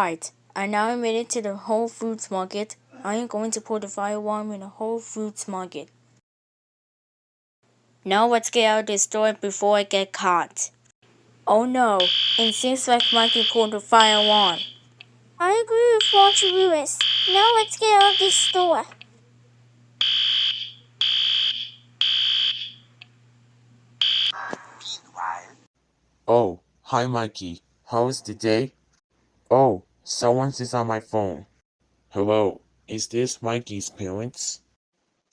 Right, I now made it to the Whole Foods Market. I am going to pull the fire alarm in the Whole Foods Market. Now let's get out of this store before I get caught. Oh no, it seems like Mikey pulled the fire alarm. I agree with Walter Lewis. Now let's get out of this store. Oh, hi Mikey. How's the day? Oh, someone is on my phone. Hello, is this Mikey's parents?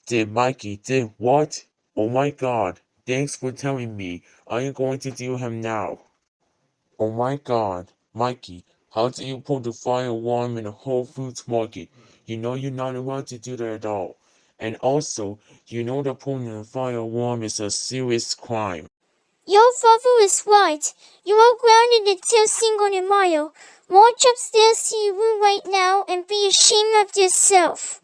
Did what? Oh my god, thanks for telling me. I am going to do him now. Oh my god, Mikey, how do you pull the fire alarm in a Whole Foods Market? You know you're not allowed to do that at all. And also, you know that pulling the fire alarm is a serious crime. Your father is right. You are grounded until Cinco de Mayo. March upstairs to your room right now and be ashamed of yourself.